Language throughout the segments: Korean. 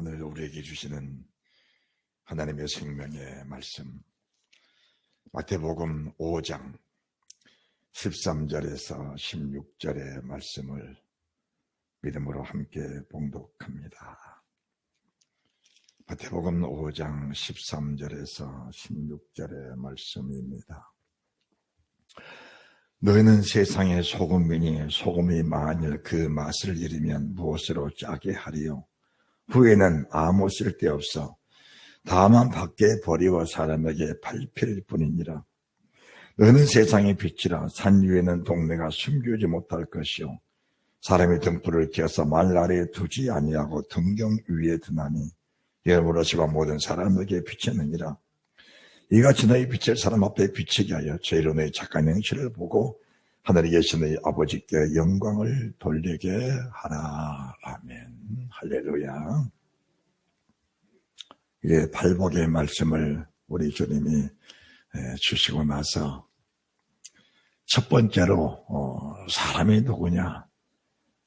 오늘 우리에게 주시는 하나님의 생명의 말씀, 마태복음 5장 13절에서 16절의 말씀을 믿음으로 함께 봉독합니다. 마태복음 5장 13절에서 16절의 말씀입니다. 너희는 세상의 소금이니 소금이 만일 그 맛을 잃으면 무엇으로 짜게 하리요? 후에는 아무 쓸데없어 다만 밖에 버리고 사람에게 밟힐 뿐이니라. 너는 세상의 빛이라. 산 위에는 동네가 숨기지 못할 것이요 사람이 등불을 켜서 말 아래에 두지 아니하고 등경 위에 두나니 이러므로 집안 모든 사람에게 비치느니라. 이같이 너희 빛을 사람 앞에 비치게 하여 죄로 너희 착한 행실을 보고 하늘에 계신 너희 아버지께 영광을 돌리게 하라. 아멘. 할렐루야. 이게 발복의 말씀을 우리 주님이 주시고 나서 첫 번째로 사람이 누구냐,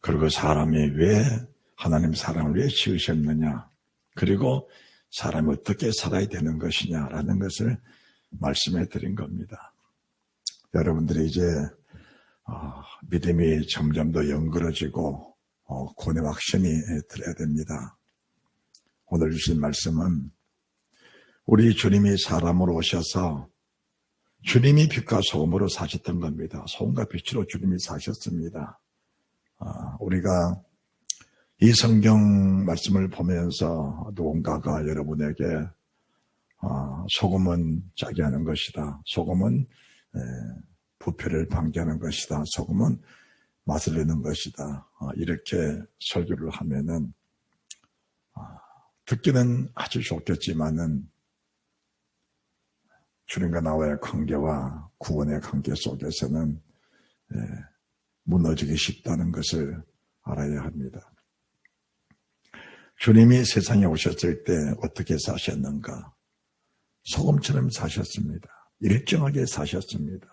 그리고 사람이 왜 하나님 사람을 왜 지으셨느냐, 그리고 사람이 어떻게 살아야 되는 것이냐라는 것을 말씀해 드린 겁니다. 여러분들이 이제 믿음이 점점 더 연그러지고 고뇌 확신이 들어야 됩니다. 오늘 주신 말씀은 우리 주님이 사람으로 오셔서 주님이 빛과 소금으로 사셨던 겁니다. 소금과 빛으로 주님이 사셨습니다. 우리가 이 성경 말씀을 보면서 누군가가 여러분에게 소금은 짜게 하는 것이다, 소금은 부패를 방지하는 것이다, 소금은 맛을 내는 것이다, 이렇게 설교를 하면은 듣기는 아주 좋겠지만은 주님과 나와의 관계와 구원의 관계 속에서는 무너지기 쉽다는 것을 알아야 합니다. 주님이 세상에 오셨을 때 어떻게 사셨는가? 소금처럼 사셨습니다. 일정하게 사셨습니다.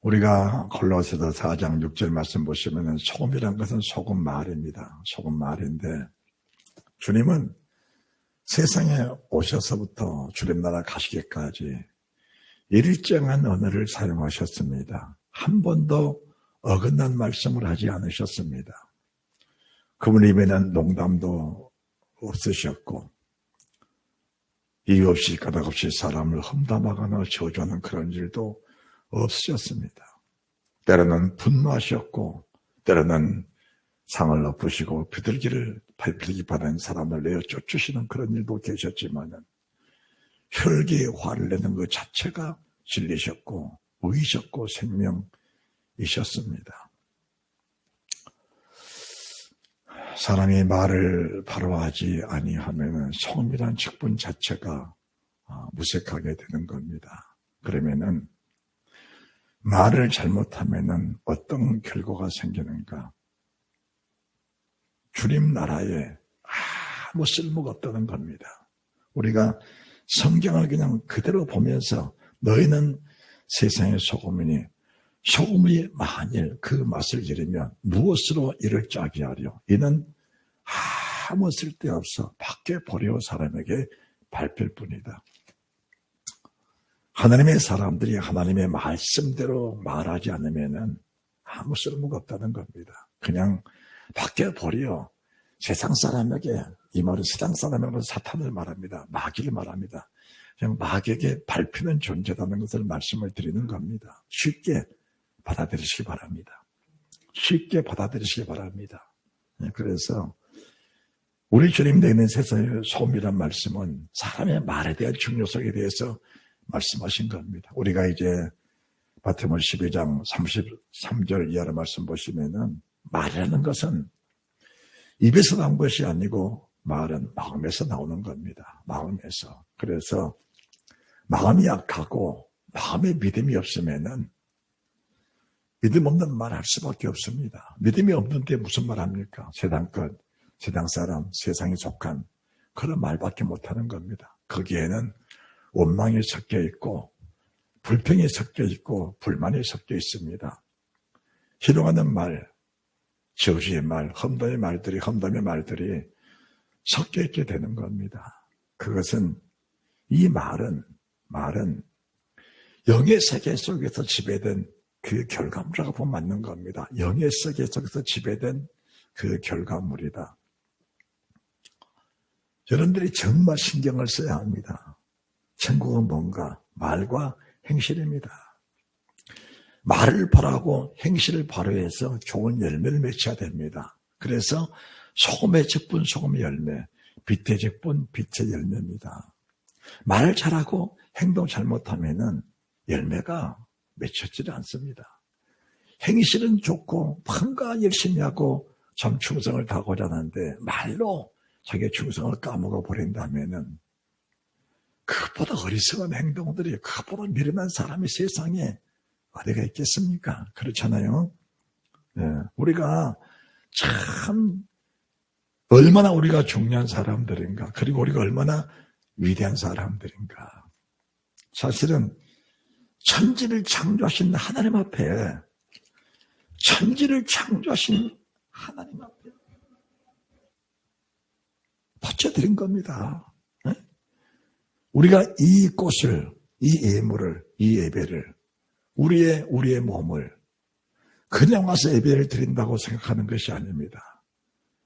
우리가 골로새서 4장 6절 말씀 보시면 소금이란 것은 소금 말입니다. 소금 말인데 주님은 세상에 오셔서부터 주님 나라 가시기까지 일정한 언어를 사용하셨습니다. 한 번도 어긋난 말씀을 하지 않으셨습니다. 그분 입에는 농담도 없으셨고 이유 없이 까닭 없이 사람을 험담하거나 저주하는 그런 일도 없으셨습니다. 때로는 분노하셨고 때로는 상을 엎으시고 비둘기 받은 사람을 내어 쫓으시는 그런 일도 계셨지만은 혈기에 화를 내는 것 자체가 진리셨고 의이셨고 생명이셨습니다. 사람이 말을 바로 하지 아니하면은 소금이란 직분 자체가 무색하게 되는 겁니다. 그러면은 말을 잘못하면은 어떤 결과가 생기는가? 주님 나라에 아무 쓸모가 없다는 겁니다. 우리가 성경을 그냥 그대로 보면서 너희는 세상의 소금이니 소금이 만일 그 맛을 잃으면 무엇으로 이를 짜게 하려? 이는 아무 쓸데없어 밖에 버려 사람에게 밟힐 뿐이다. 하나님의 사람들이 하나님의 말씀대로 말하지 않으면 아무 쓸모가 없다는 겁니다. 그냥 밖에 버려 세상 사람에게, 이 말은 세상 사람에게는 사탄을 말합니다. 마귀를 말합니다. 그냥 마귀에게 밟히는 존재라는 것을 말씀을 드리는 겁니다. 쉽게 받아들이시기 바랍니다. 쉽게 받아들이시기 바랍니다. 그래서 우리 주님 되는 세상의 소금이란 말씀은 사람의 말에 대한 중요성에 대해서 말씀하신 겁니다. 우리가 이제 마태복음 12장 33절 이하의 말씀 보시면은 말이라는 것은 입에서 나온 것이 아니고 말은 마음에서 나오는 겁니다. 마음에서. 그래서 마음이 약하고 마음에 믿음이 없으면은 믿음 없는 말 할 수밖에 없습니다. 믿음이 없는데 무슨 말 합니까? 세상 것, 세상 사람, 세상에 속한 그런 말밖에 못하는 겁니다. 거기에는 원망이 섞여 있고 불평이 섞여 있고 불만이 섞여 있습니다. 희롱하는 말, 저주의 말, 험담의 말들이 섞여 있게 되는 겁니다. 그것은 이 말은 영의 세계 속에서 지배된 그 결과물이라고 보면 맞는 겁니다. 영의 세계 속에서 지배된 그 결과물이다. 여러분들이 정말 신경을 써야 합니다. 천국은 뭔가? 말과 행실입니다. 말을 바라고 행실을 바로해서 좋은 열매를 맺혀야 됩니다. 그래서 소금의 직분 소금의 열매, 빛의 직분 빛의 열매입니다. 말을 잘하고 행동 잘못하면은 열매가 맺혀지지 않습니다. 행실은 좋고 뭔가 열심히 하고 참 충성을 다하고자 하는데 말로 자기의 충성을 까먹어 버린다면은 그것보다 어리석은 행동들이, 그것보다 미련한 사람이 세상에 어디가 있겠습니까? 그렇잖아요. 네, 우리가 참 얼마나 우리가 중요한 사람들인가, 그리고 우리가 얼마나 위대한 사람들인가. 사실은 천지를 창조하신 하나님 앞에, 천지를 창조하신 하나님 앞에 바쳐드린 겁니다. 네? 우리가 이 꽃을, 이 예물을, 이 예배를, 우리의 몸을 그냥 와서 예배를 드린다고 생각하는 것이 아닙니다.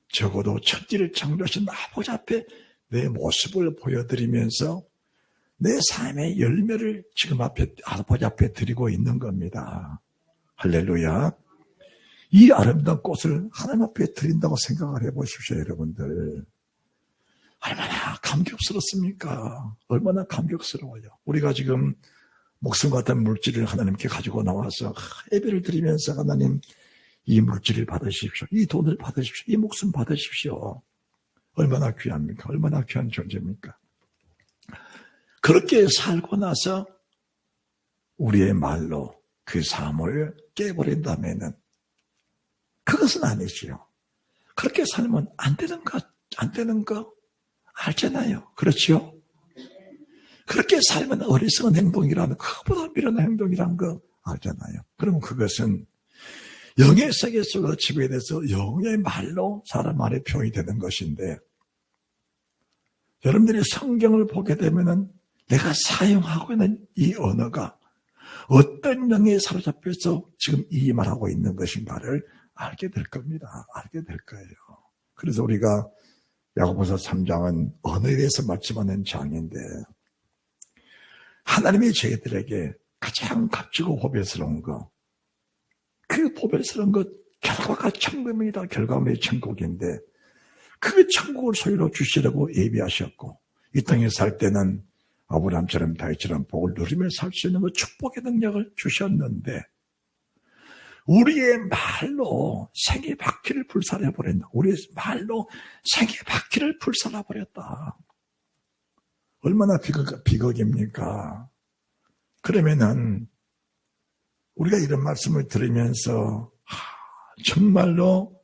적어도 천지를 창조하신 아버지 앞에 내 모습을 보여드리면서 내 삶의 열매를 지금 아버지 앞에 드리고 있는 겁니다. 할렐루야. 이 아름다운 꽃을 하나님 앞에 드린다고 생각을 해보십시오, 여러분들. 얼마나 감격스럽습니까? 얼마나 감격스러워요. 우리가 지금 목숨 같은 물질을 하나님께 가지고 나와서 예배를 드리면서 하나님 이 물질을 받으십시오. 이 돈을 받으십시오. 이 목숨 받으십시오. 얼마나 귀합니까? 얼마나 귀한 존재입니까? 그렇게 살고 나서 우리의 말로 그 삶을 깨버린다면은 그것은 아니지요. 그렇게 살면 안 되는 거 알잖아요. 그렇지요? 그렇게 살면 어리석은 행동이라는, 그것보다 미련한 행동이라는 거 알잖아요. 그럼 그것은 영의 세계 속에서 지배돼서 영의 말로 사람 안에 표현이 되는 것인데, 여러분들이 성경을 보게 되면은 내가 사용하고 있는 이 언어가 어떤 영에 사로잡혀서 지금 이 말하고 있는 것인가를 알게 될 겁니다. 알게 될 거예요. 그래서 우리가 야고보서 3장은 언어에 대해서 말씀하는 장인데, 하나님이 저희들에게 가장 값지고 보배스러운 것, 그 보배스러운 것 결과가 천국입니다. 결과물이 천국인데 그 천국을 소유로 주시려고 예비하셨고, 이 땅에 살 때는 아브라함처럼 다윗처럼 복을 누리며 살 수 있는 그 축복의 능력을 주셨는데 우리의 말로 생의 바퀴를 불살라버렸다. 우리의 말로 생의 바퀴를 불살라버렸다. 얼마나 비극입니까? 그러면은 우리가 이런 말씀을 들으면서 정말로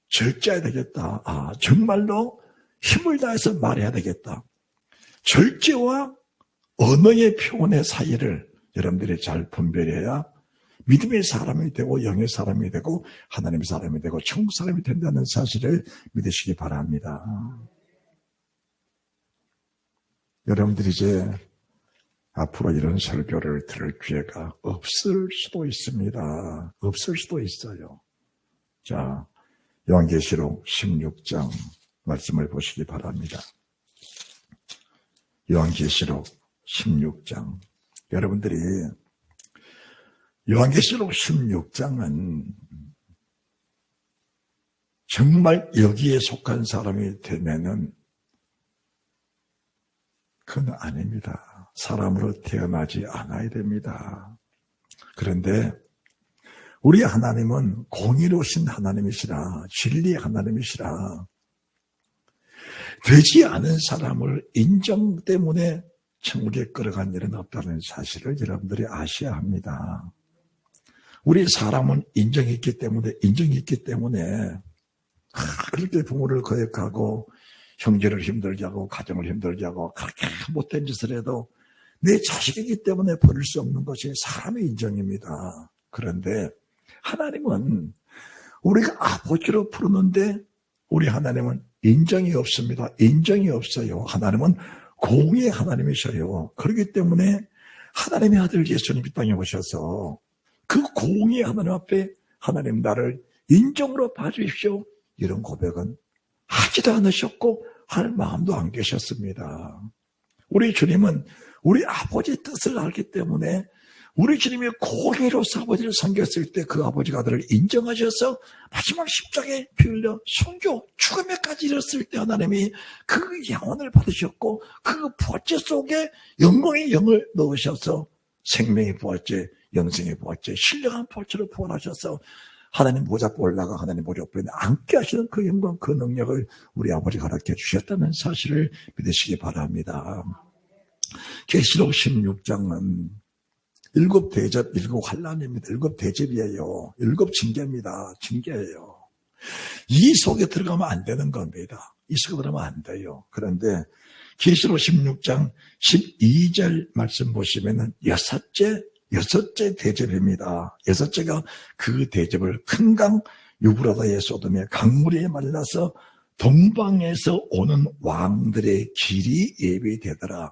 절제해야 되겠다. 정말로 힘을 다해서 말해야 되겠다. 절제와 언어의 표현의 사이를 여러분들이 잘 분별해야 믿음의 사람이 되고 영의 사람이 되고 하나님의 사람이 되고 천국 사람이 된다는 사실을 믿으시기 바랍니다. 여러분들이 이제 앞으로 이런 설교를 들을 기회가 없을 수도 있습니다. 없을 수도 있어요. 자, 요한계시록 16장 말씀을 보시기 바랍니다. 요한계시록 16장. 여러분들이 요한계시록 16장은 정말 여기에 속한 사람이 되면은 그건 아닙니다. 사람으로 태어나지 않아야 됩니다. 그런데 우리 하나님은 공의로우신 하나님이시라, 진리의 하나님이시라, 되지 않은 사람을 인정 때문에 천국에 끌어간 일은 없다는 사실을 여러분들이 아셔야 합니다. 우리 사람은 인정이 있기 때문에 그렇게 부모를 거역하고 형제를 힘들게 하고 가정을 힘들게 하고 그렇게 못된 짓을 해도 내 자식이기 때문에 버릴 수 없는 것이 사람의 인정입니다. 그런데 하나님은 우리가 아버지로 부르는데 우리 하나님은 인정이 없습니다. 인정이 없어요. 하나님은 공의의 하나님이셔요. 그렇기 때문에 하나님의 아들 예수님이 땅에 오셔서 그 공의의 하나님 앞에 하나님 나를 인정으로 봐주십시오. 이런 고백은 하지도 않으셨고 할 마음도 안 계셨습니다. 우리 주님은 우리 아버지의 뜻을 알기 때문에 우리 주님이 고기로서 아버지를 섬겼을 때 그 아버지가 아들을 인정하셔서 마지막 십자가에 피 흘려 순교 죽음에까지 이르렀을 때 하나님이 그 영혼을 받으셨고 그 부활체 속에 영광의 영을 넣으셔서 생명의 부활체, 영생의 부활체, 신령한 부활체로 부활하셔서 하나님 모자고 올라가 하나님 머리 옆에 앉게 하시는 그 영광, 그 능력을 우리 아버지가 허락해 주셨다는 사실을 믿으시기 바랍니다. 계시록 16장은 7대접, 7환란입니다. 7대접이에요. 7징계입니다. 징계예요. 이 속에 들어가면 안 되는 겁니다. 이 속에 들어가면 안 돼요. 그런데 계시록 16장 12절 말씀 보시면은 여섯째 대접입니다. 여섯째가 그 대접을 큰 강 유브라다에 쏟으며 강물에 말라서 동방에서 오는 왕들의 길이 예비되더라.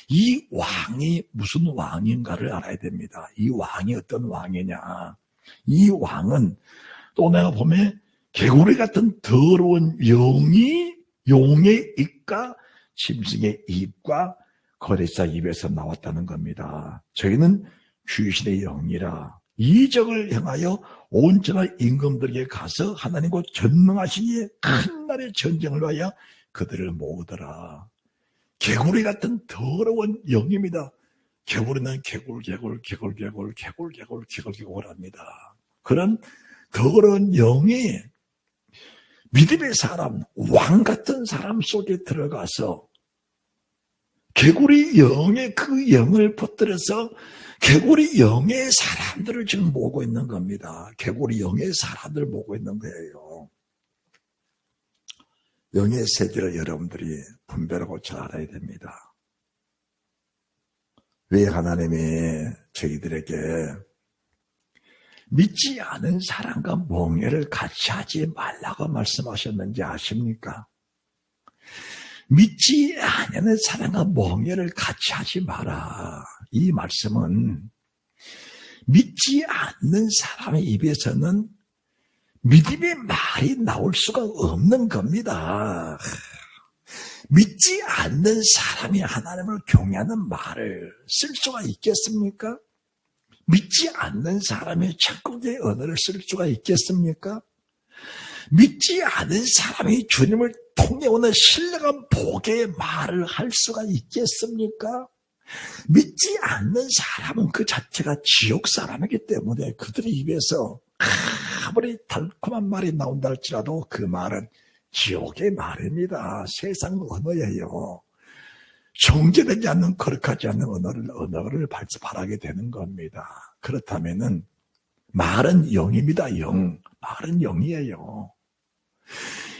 이 왕이 무슨 왕인가를 알아야 됩니다. 이 왕이 어떤 왕이냐. 이 왕은 또 내가 보면 개구리 같은 더러운 용의 입과 짐승의 입과 거래사 입에서 나왔다는 겁니다. 저희는 귀신의 영이라 이적을 향하여 온전한 임금들에게 가서 하나님과 전능하시기에 큰 날의 전쟁을 하여 그들을 모으더라. 개구리 같은 더러운 영입니다. 개구리는 개굴 합니다. 그런 더러운 영이 믿음의 사람, 왕 같은 사람 속에 들어가서 개구리 영의 그 영을 퍼뜨려서 개구리 영의 사람들을 지금 모으고 있는 겁니다. 개구리 영의 사람들을 모으고 있는 거예요. 영의 세계를 여러분들이 분별하고 잘 알아야 됩니다. 왜 하나님이 저희들에게 믿지 않은 사람과 멍해를 같이 하지 말라고 말씀하셨는지 아십니까? 믿지 않는 사람과 멍해를 같이 하지 마라. 이 말씀은 믿지 않는 사람의 입에서는 믿음의 말이 나올 수가 없는 겁니다. 믿지 않는 사람이 하나님을 경외하는 말을 쓸 수가 있겠습니까? 믿지 않는 사람이 천국의 언어를 쓸 수가 있겠습니까? 믿지 않은 사람이 주님을 통해 오는 신령한 복의 말을 할 수가 있겠습니까? 믿지 않는 사람은 그 자체가 지옥 사람이기 때문에 그들의 입에서 아무리 달콤한 말이 나온다 할지라도 그 말은 지옥의 말입니다. 세상 언어예요. 정제되지 않는 거룩하지 않는 언어를 발하게 되는 겁니다. 그렇다면은 말은 영입니다. 영. 말은 영이에요.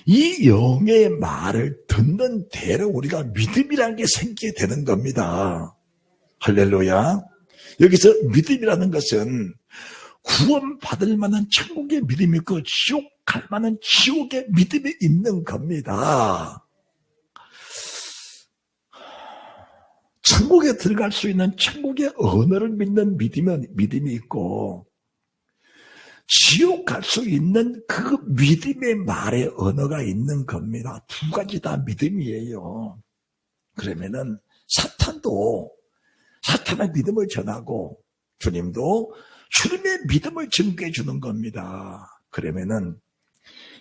이 영의 말을 듣는 대로 우리가 믿음이라는 게 생기게 되는 겁니다. 할렐루야. 여기서 믿음이라는 것은 구원받을 만한 천국의 믿음이 있고 지옥 갈 만한 지옥의 믿음이 있는 겁니다. 천국에 들어갈 수 있는 천국의 언어를 믿는 믿음이 있고 지옥 갈 수 있는 그 믿음의 말의 언어가 있는 겁니다. 두 가지 다 믿음이에요. 그러면은 사탄의 믿음을 전하고 주님도 주님의 믿음을 증거해 주는 겁니다. 그러면은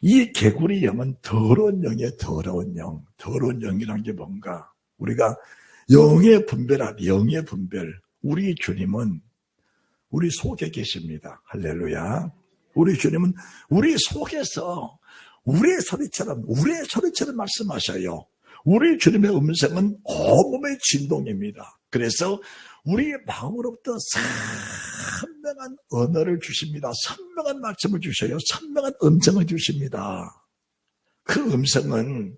이 개구리 영은 더러운 영이에요. 더러운 영. 더러운 영이란 게 뭔가? 우리가 영의 분별. 우리 주님은 우리 속에 계십니다. 할렐루야. 우리 주님은 우리 속에서 우리의 소리처럼 말씀하셔요. 우리 주님의 음성은 온몸의 진동입니다. 그래서 우리의 마음으로부터 선명한 언어를 주십니다. 선명한 말씀을 주셔요. 선명한 음성을 주십니다. 그 음성은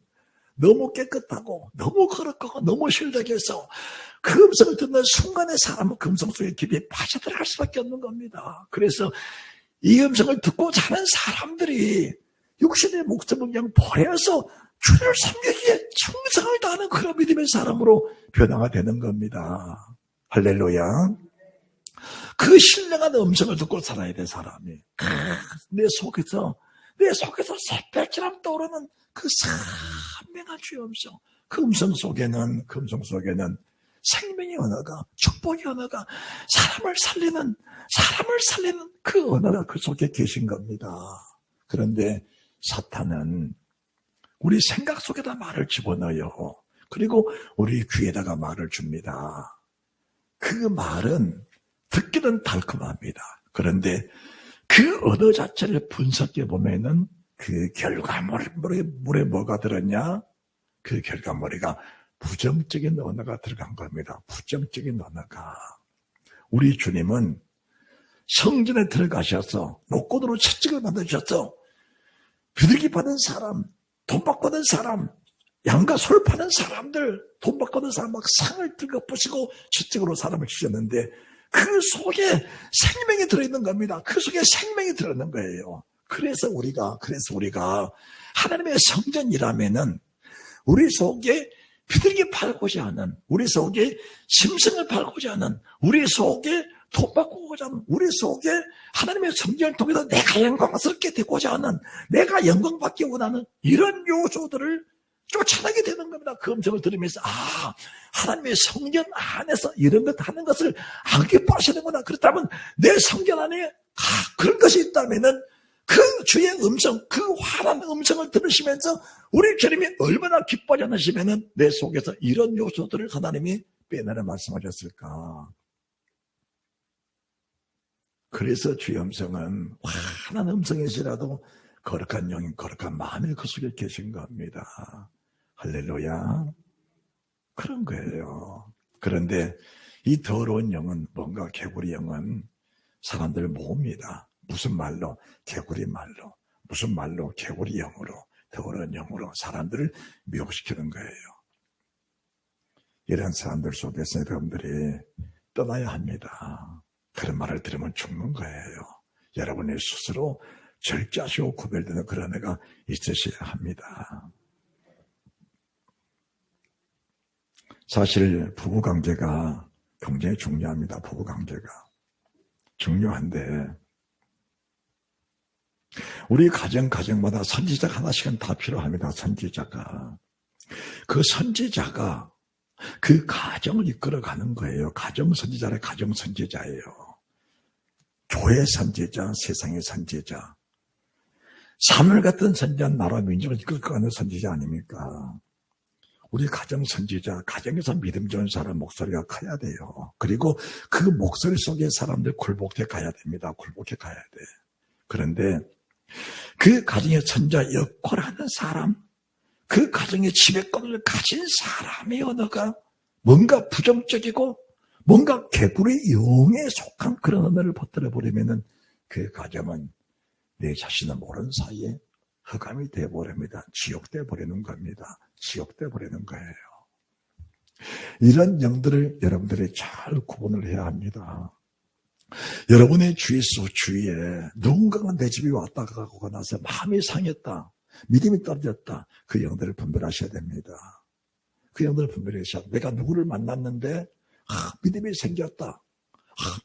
너무 깨끗하고 너무 거룩하고 너무 신뢰해서 그 음성을 듣는 순간에 사람은 그 음성 속에 깊이 빠져들어갈 수밖에 없는 겁니다. 그래서 이 음성을 듣고 자는 사람들이 육신의 목숨을 그냥 버려서 주를 섬기기에 충성을 다하는 그런 믿음의 사람으로 변화가 되는 겁니다. 할렐루야. 그 신령한 음성을 듣고 살아야 돼, 사람이. 내 속에서 새별처럼 떠오르는 그 선명한 주의 음성. 그 음성 속에는 생명의 언어가, 축복의 언어가, 사람을 살리는 그 언어가 그 속에 계신 겁니다. 그런데 사탄은 우리 생각 속에다 말을 집어넣어요. 그리고 우리 귀에다가 말을 줍니다. 그 말은 듣기는 달콤합니다. 그런데 그 언어 자체를 분석해 보면은 그 결과물에 뭐가 들었냐? 그 결과물이가 부정적인 언어가 들어간 겁니다. 부정적인 언어가. 우리 주님은 성전에 들어가셔서 목권으로 채찍을 만드셔서 비둘기 파는 사람, 돈 받고는 사람, 양과 소를 파는 사람들, 돈 받고는 사람 막 상을 들고 부시고 채찍으로 사람을 치셨는데 그 속에 생명이 들어있는 겁니다. 그 속에 생명이 들어있는 거예요. 그래서 우리가 하나님의 성전이라면은 우리 속에 비둘기 팔고자 하는, 우리 속에 심성을 팔고자 하는, 우리 속에 돈 받고자 하는, 우리 속에 하나님의 성전을 통해서 내가 영광스럽게 되고자 하는, 내가 영광받기 원하는 이런 요소들을 쫓아나게 되는 겁니다. 그 음성을 들으면서 하나님의 성전 안에서 이런 것 하는 것을 안 기뻐하시는구나. 그렇다면 내 성전 안에 그런 것이 있다면은 그 주의 음성, 그 환한 음성을 들으시면서 우리 주님이 얼마나 기뻐하지 않으시면은 내 속에서 이런 요소들을 하나님이 빼내라 말씀하셨을까. 그래서 주의 음성은 환한 음성이시라도 거룩한 영인, 거룩한 마음이 그 속에 계신 겁니다. 할렐루야. 그런 거예요. 그런데 이 더러운 영은 뭔가 개구리 영은 사람들을 모읍니다. 무슨 말로? 개구리 말로. 무슨 말로? 개구리 영으로. 더러운 영으로 사람들을 미혹시키는 거예요. 이런 사람들 속에서 여러분들이 떠나야 합니다. 그런 말을 들으면 죽는 거예요. 여러분이 스스로 절제하시고 구별되는 그런 애가 있으셔야 합니다. 사실 부부관계가 굉장히 중요합니다. 부부관계가 중요한데 우리 가정마다 선지자가 하나씩은 다 필요합니다. 선지자가. 그 선지자가 그 가정을 이끌어가는 거예요. 가정선지자래. 가정선지자예요. 교회 선지자, 세상의 선지자. 사물 같은 선지자는 나라 민족을 이끌어가는 선지자 아닙니까? 우리 가정선지자, 가정에서 믿음 좋은 사람 목소리가 커야 돼요. 그리고 그 목소리 속에 사람들 굴복해 가야 됩니다. 굴복해 가야 돼. 그런데 그 가정의 선지자 역할하는 사람, 그 가정의 지배권을 가진 사람의 언어가 뭔가 부정적이고 뭔가 개구리 영에 속한 그런 언어를 퍼뜨려버리면은 그 가정은 내 자신을 모르는 사이에 흑암이 되어버립니다. 지옥되어 버리는 겁니다. 지옥되어 버리는 거예요. 이런 영들을 여러분들이 잘 구분을 해야 합니다. 여러분의 주위에 누군가가 내 집에 왔다 가고 나서 마음이 상했다. 믿음이 떨어졌다. 그 영들을 분별하셔야 됩니다. 그 영들을 분별하셔야 됩니다. 내가 누구를 만났는데 믿음이 생겼다.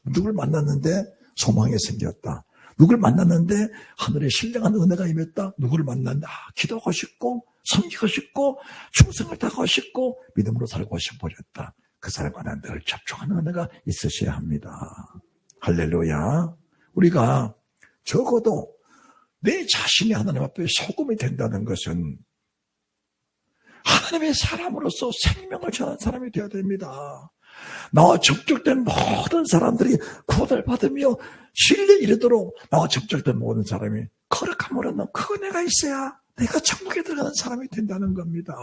누구를 만났는데 소망이 생겼다. 누구를 만났는데 하늘의 신령한 은혜가 임했다. 누구를 만났는데 기도하고 싶고 섬기고 싶고 충성을 다하고 싶고 믿음으로 살고 싶어졌다. 그 사람과 늘 접촉하는 은혜가 있으셔야 합니다. 할렐루야. 우리가 적어도 내 자신이 하나님 앞에 소금이 된다는 것은 하나님의 사람으로서 생명을 전하는 사람이 되어야 됩니다. 나와 접촉된 모든 사람들이 구원을 받으며 신뢰에 이르도록 나와 접촉된 모든 사람이 거룩함을 얻는 그 은혜가 있어야 내가 천국에 들어가는 사람이 된다는 겁니다.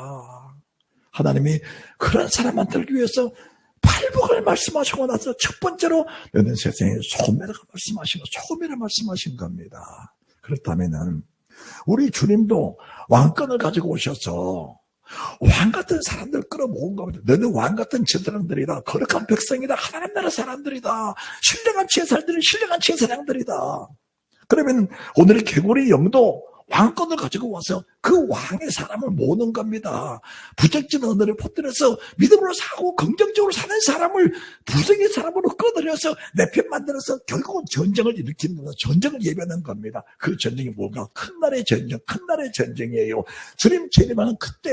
하나님이 그런 사람한테를 위해서 팔복을 말씀하시고 나서 첫 번째로 너는 세상에 소금이라고 말씀하시고 소금이라 말씀하신 겁니다. 그렇다면은 우리 주님도 왕권을 가지고 오셔서 왕 같은 사람들 끌어모은 겁니다. 너는 왕 같은 제사장들이다. 거룩한 백성이다. 하나님 나라 사람들이다. 신령한 제사들이 신령한 제사장들이다. 그러면 오늘의 개구리 영도 왕권을 가지고 와서 그 왕의 사람을 모으는 겁니다. 부정적인 언어를 퍼뜨려서 믿음으로 사고 긍정적으로 사는 사람을 부정의 사람으로 끌어들여서 내 편 만들어서 결국은 전쟁을 일으키는 겁니다. 전쟁을 예배하는 겁니다. 그 전쟁이 뭔가 큰 나라의 전쟁, 큰 나라의 전쟁이에요. 주님 재림하는 그때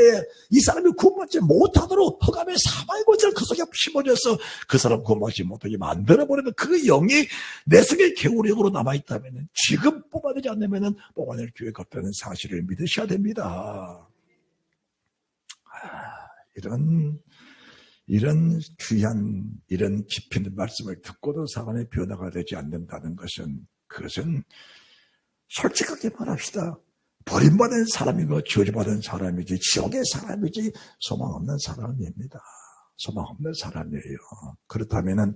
이 사람이 구원받지 못하도록 흑암의 사망의 권세를 그 속에 심어져서 그 사람 구원받지 못하게 만들어버리는 그 영이 내 속에 개구리역으로 남아있다면 지금 뽑아내지 않으면 뽑아낼 기회가 없다는 사실을 믿으셔야 됩니다. 이런 귀한, 이런 깊이 있는 말씀을 듣고도 사람의 변화가 되지 않는다는 것은, 그것은 솔직하게 말합시다. 버림받은 사람이고 저주받은 사람이지 지옥의 사람이지 소망 없는 사람입니다. 소망 없는 사람이에요. 그렇다면은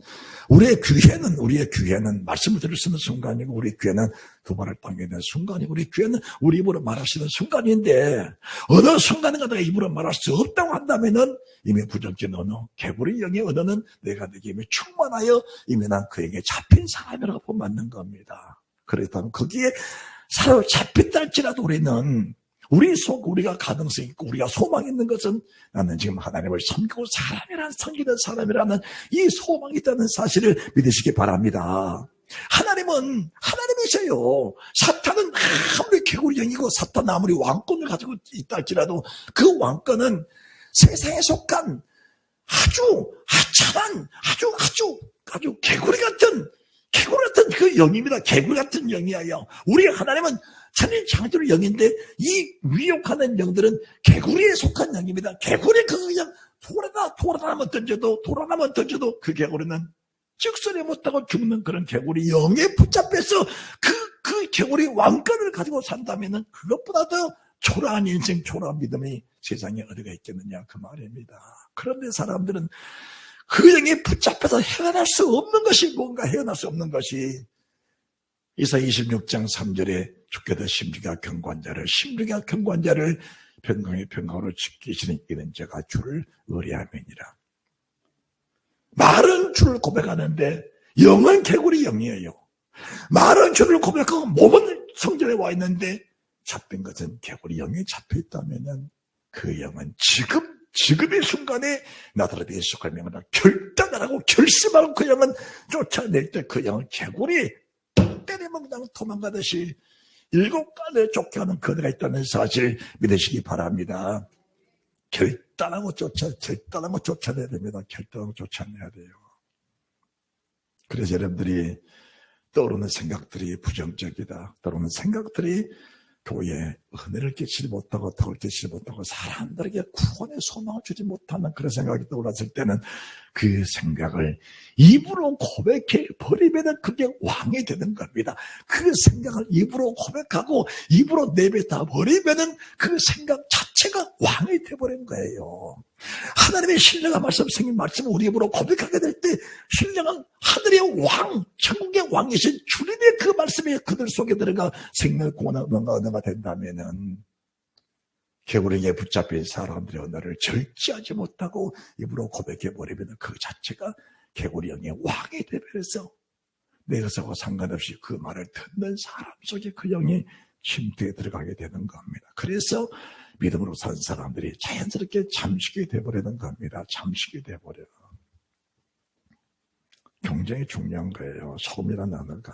우리의 귀에는 말씀을 들을 수 있는 순간이고, 우리 귀에는 두 발을 당기는 순간이고, 우리 귀에는 우리 입으로 말할 수 있는 순간인데, 어느 순간인가 내가 입으로 말할 수 없다고 한다면은 이미 부정적인 언어, 개구리 영의 언어는 내가 내게 이미 충만하여 이미 난 그에게 잡힌 사람이라고 맞는 겁니다. 그렇다면 거기에 사로잡혔다 할지라도 우리는 우리가 가능성 있고 우리가 소망 있는 것은 나는 지금 하나님을 섬기고 섬기는 사람이라는 이 소망이 있다는 사실을 믿으시기 바랍니다. 하나님은 하나님이세요. 사탄은 아무리 개구리 영이고 사탄 아무리 왕권을 가지고 있다 할지라도 그 왕권은 세상에 속한 아주 하찮은 아주 개구리 같은 그 영입니다. 개구리 같은 영이에요. 우리 하나님은 천인 창조의 영인데 이 위협하는 영들은 개구리에 속한 영입니다. 개구리 그냥 돌아나면 던져도 그 개구리는 직선에 못하고 죽는 그런 개구리 영에 붙잡혀서 그 개구리 왕권을 가지고 산다면은 그것보다 더 초라한 인생, 초라한 믿음이 세상에 어디가 있겠느냐 그 말입니다. 그런데 사람들은 그 영에 붙잡혀서 헤어날 수 없는 것이 뭔가 헤어날 수 없는 것이 이사야 26장 3절에 주께서 심중의 경관자를 평강의 평강으로 지키시는 이런 자가 주를 의뢰함이니라. 말은 주를 고백하는데 영은 개구리 영이에요. 말은 주를 고백하고 몸은 성전에 와 있는데 잡힌 것은 개구리 영에 잡혀 있다면 그 영은 지금의 순간에 나더러 예수가 명하다 결단하고 결심하고 그 영은 쫓아낼 때 그 영은 개구리 때리면 그냥 도망가듯이 7가지에 쫓겨가는 그대가 있다는 사실 믿으시기 바랍니다. 결단하고 쫓아내야 됩니다. 결단하고 쫓아내야 돼요. 그래서 여러분들이 떠오르는 생각들이 부정적이다. 떠오르는 생각들이 교회에 은혜를 끼치지 못하고 덕을 끼치지 못하고 사람들에게 구원의 소망을 주지 못하는 그런 생각이 떠올랐을 때는 그 생각을 입으로 고백해 버리면 그게 왕이 되는 겁니다. 그 생각을 입으로 고백하고 입으로 내뱉어 버리면 그 생각 자체가 왕이 되어버린 거예요. 하나님의 신령한 말씀, 생긴 말씀을 우리 입으로 고백하게 될 때 신령한 하늘의 왕, 천국의 왕이신 주님의 그 말씀이 그들 속에 들어가 생명을 공헌하는 언어가 된다면은 개구리에 붙잡힌 사람들의 언어를 절제하지 못하고 입으로 고백해버리면 그 자체가 개구리 영의 왕이 되면서 내가서와 상관없이 그 말을 듣는 사람 속에 그 영이 침투에 들어가게 되는 겁니다. 그래서 믿음으로 산 사람들이 자연스럽게 잠식이 돼버리는 겁니다. 잠식이 돼버려. 굉장히 중요한 거예요. 소금이라는 단어가.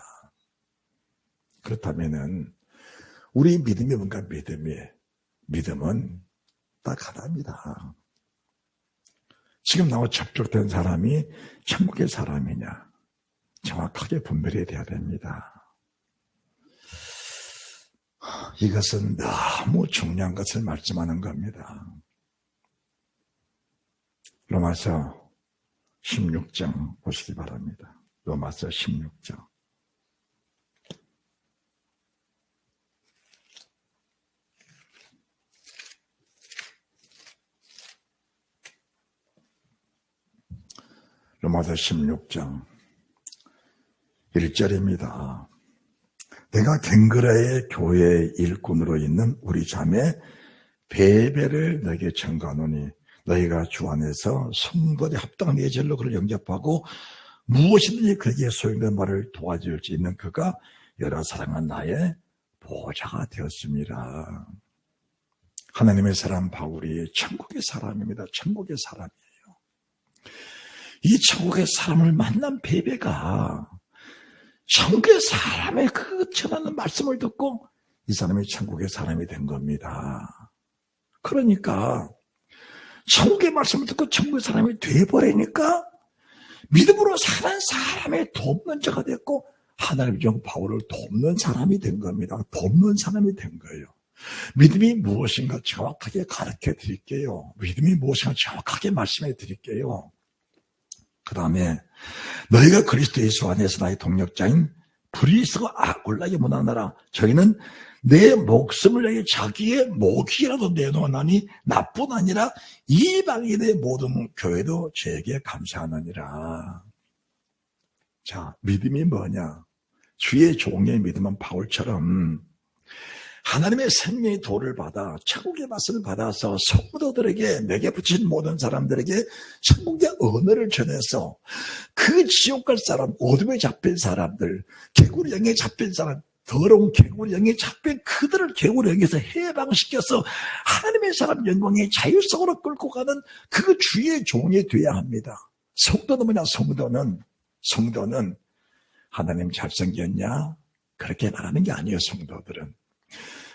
그렇다면은 우리 믿음이 뭔가 믿음은 딱 하나입니다. 지금 나와 접촉된 사람이 천국의 사람이냐 정확하게 분별이 돼야 됩니다. 이것은 너무 중요한 것을 말씀하는 겁니다. 로마서 16장 보시기 바랍니다. 로마서 16장. 로마서 16장 1절입니다. 내가 갱그라의 교회의 일꾼으로 있는 우리 자매 베베를 너에게 청구하노니 너희가 주 안에서 성도에 합당한 예절로 그를 영접하고 무엇이든지 그에게 소용된 말을 도와줄 수 있는 그가 여러 사랑한 나의 보호자가 되었습니다. 하나님의 사람 바울이 천국의 사람입니다. 천국의 사람이에요. 이 천국의 사람을 만난 베베가 천국의 사람의 그 전하는 말씀을 듣고 이 사람이 천국의 사람이 된 겁니다. 그러니까 천국의 말씀을 듣고 천국의 사람이 돼버리니까 믿음으로 사는 사람의 돕는 자가 됐고 하나님의 종 바울을 돕는 사람이 된 겁니다. 돕는 사람이 된 거예요. 믿음이 무엇인가 정확하게 가르쳐 드릴게요. 믿음이 무엇인가 정확하게 말씀해 드릴게요. 그 다음에 너희가 그리스도 예수 안에서 나의 동력자인 브리스가 아굴라에게 문안하라. 저희는 내 목숨을 내게 자기의 목이라도 내놓으나니 나뿐 아니라 이방인의 모든 교회도 저에게 감사하느니라. 자, 믿음이 뭐냐? 주의 종의 믿음은 바울처럼 하나님의 생명의 도를 받아 천국의 말씀을 받아서 성도들에게 내게 붙인 모든 사람들에게 천국의 언어를 전해서 그 지옥 갈 사람, 어둠에 잡힌 사람들, 개구리 영에 잡힌 사람, 더러운 개구리 영에 잡힌 그들을 개구리 영에서 해방시켜서 하나님의 사람 영광의 자율성으로 끌고 가는 그 주의 종이 되어야 합니다. 성도는 뭐냐? 성도는 하나님 잘생겼냐? 그렇게 말하는 게 아니에요. 성도들은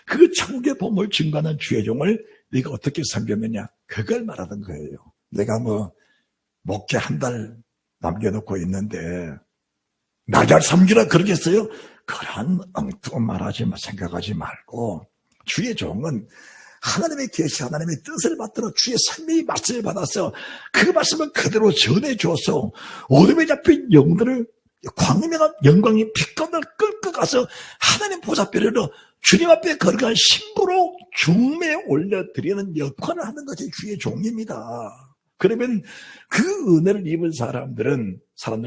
그 천국의 보물 증거하는 주의 종을 네가 어떻게 섬겼느냐? 그걸 말하는 거예요. 내가 목회 한 달 남겨놓고 있는데 날 잘 섬기라 그러겠어요? 그런 엉뚱한 말하지 마, 생각하지 말고 주의 종은 하나님의 계시, 하나님의 뜻을 받들어 주의 생명의 말씀을 받아서 그 말씀을 그대로 전해줘서 어둠에 잡힌 영들을 광명한 영광의 빛감을 끌고 가서 하나님 보좌뼈로 주님 앞에 거룩한 신부로 중매에 올려드리는 역할을 하는 것이 주의 종입니다. 그러면 그 은혜를 입은 사람들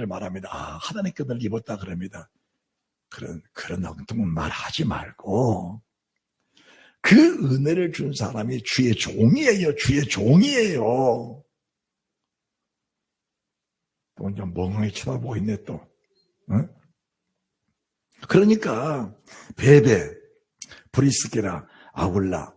말합니다. 아, 하나님께 은혜를 입었다 그럽니다. 그런 엉뚱한 말 하지 말고 그 은혜를 준 사람이 주의 종이에요. 주의 종이에요. 또 혼자 멍하게 쳐다보고 있네 또. 응? 그러니까 베베, 브리스게라, 아굴라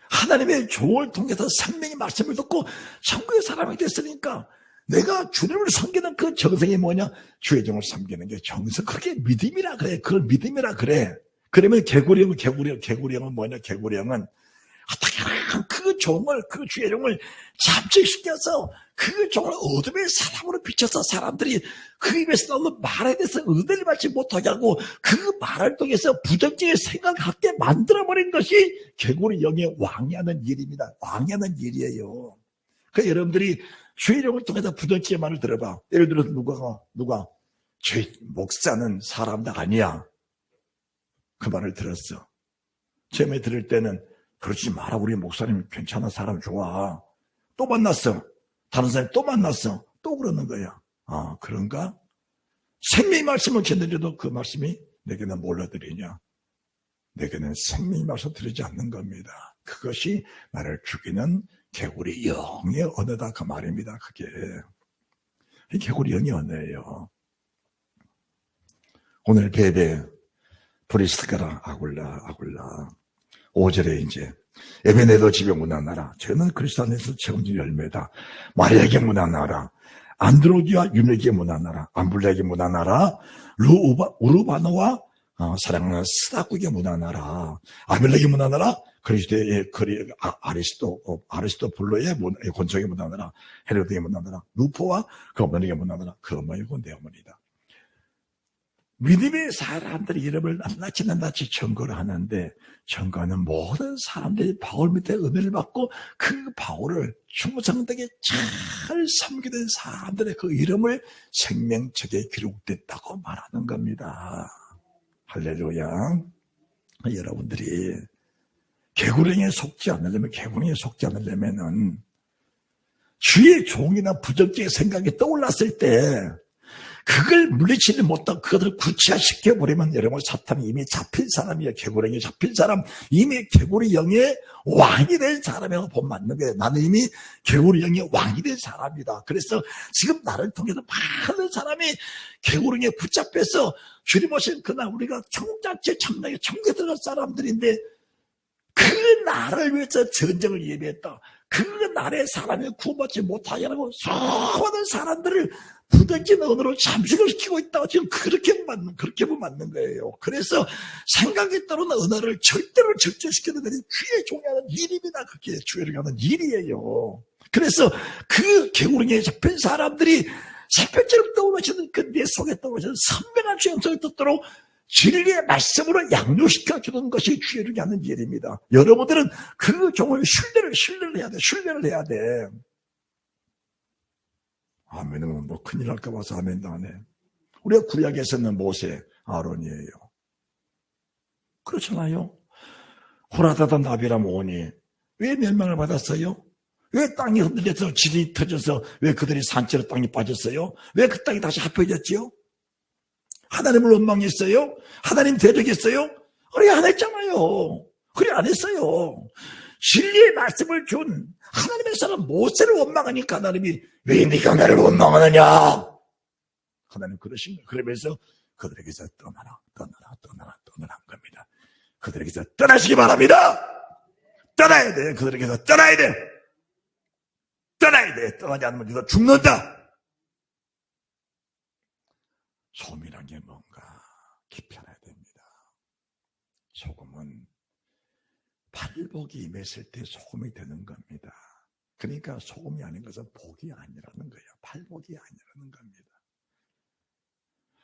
하나님의 종을 통해서 생명의 말씀을 듣고 천국의 사람이 됐으니까 내가 주님을 섬기는 그 정성이 뭐냐? 주의 종을 섬기는 게 정성. 그게 믿음이라 그래. 그걸 믿음이라 그래. 그러면 개구리형은 뭐냐? 개구리형은 어떻게든 그 주의 종을 잠식시켜서 그 종을 어둠의 사람으로 비춰서 사람들이 그 입에서 나오는 말에 대해서 은혜를 받지 못하게 하고 그 말을 통해서 부정적인 생각을 갖게 만들어버린 것이 개구리 영의 왕이하는 일입니다. 왕이하는 일이에요. 그러니까 여러분들이 주의 종을 통해서 부정적인 말을 들어봐. 예를 들어서 누가 저희 목사는 사람도 아니야. 그 말을 들었어. 처음에 들을 때는 그러지 마라. 우리 목사님 괜찮아. 사람 좋아. 또 만났어. 다른 사람이 또 만났어. 또 그러는 거야. 아, 그런가? 생명의 말씀을 전해줘도 그 말씀이 내게는 뭘 얻으리냐? 내게는 생명의 말씀 들리지 않는 겁니다. 그것이 나를 죽이는 개구리 영의 언어다 그 말입니다. 그게 개구리 영의 언어예요. 오늘 베베, 브리스가라, 아굴라 5절에 이제 에베네도 집에 문안하라. 저는 그리스도 안에서 책임진 열매다. 마리아에게 문안하라. 안드로기와 유네에게 문안하라. 암블레에게 문안하라. 우르바노와 사랑하는 스다쿠에게 문안하라. 아벨레에게 문안하라. 그리스도의 아리스토블로의 권총에 문안하라. 헤로드에게 문안하라. 누포와 그 어머니에게 문안하라. 그 어머니고 내 어머니다. 믿음의 사람들이 이름을 낱낱이 증거를 하는데 증거하는 모든 사람들이 바울 밑에 은혜를 받고 그 바울을 충성되게 잘 섬기는 사람들의 그 이름을 생명책에 기록됐다고 말하는 겁니다. 할렐루야. 여러분들이 개구리에 속지 않으려면은 주의 종이나 부정적인 생각이 떠올랐을 때 그걸 물리치지 못하고 그것을 구체화시켜버리면 여러분 사탄이 이미 잡힌 사람이에요. 개구리에 잡힌 사람, 이미 개구리 영의 왕이 된 사람이라고 보면 맞는 거예요. 나는 이미 개구리 영의 왕이 된 사람이다. 그래서 지금 나를 통해서 많은 사람이 개구리에 붙잡혀서 주님 오신 그날 우리가 천국잔치에 참여해 천국에 들어갈 사람들인데 그 나라를 위해서 전쟁을 예비했다. 그 나라의 사람이 구원받지 못하게 하고 수많은 사람들을 부대낀 언어로 잠식을 시키고 있다고 지금 그렇게 맞는 거예요. 그래서 생각에 따른 언어를 절대로 절제시키는 것이 주의 종이하는 일입니다. 그게 주의를 하는 일이에요. 그래서 그 개구렁이에 잡힌 사람들이 새벽처럼 떠오르시는 그 내 속에 떠오르시는 선명한 주의 음성을 듣도록 진리의 말씀으로 양육시켜주는 것이 주의를 하는 일입니다. 여러분들은 그 종을 신뢰를 해야 돼. 신뢰를 해야 돼. 아멘은 뭐 큰일 날까 봐서 아멘도 안 해. 우리가 구약에서는 모세, 아론이에요. 그렇잖아요. 호라다다 나비람 오니 왜 멸망을 받았어요? 왜 땅이 흔들려서 질이 터져서 왜 그들이 산채로 땅에 빠졌어요? 왜 그 땅이 다시 합해졌지요? 하나님을 원망했어요? 하나님 대적했어요? 그래 안 했잖아요. 그래 안 했어요. 진리의 말씀을 준 하나님의 사람 모세를 원망하니까 하나님이 왜 네가 나를 원망하느냐? 하나님 그러신 거예요. 그러면서 그들에게서 떠나란 겁니다. 그들에게서 떠나시기 바랍니다. 떠나야 돼. 그들에게서 떠나야 돼. 떠나야 돼. 떠나지 않으면 네가 죽는다. 소금이란 게 뭔가 깊이 알아야 됩니다. 소금은 팔복이 임했을 때 소금이 되는 겁니다. 그러니까 소금이 아닌 것은 복이 아니라는 거예요. 팔복이 아니라는 겁니다.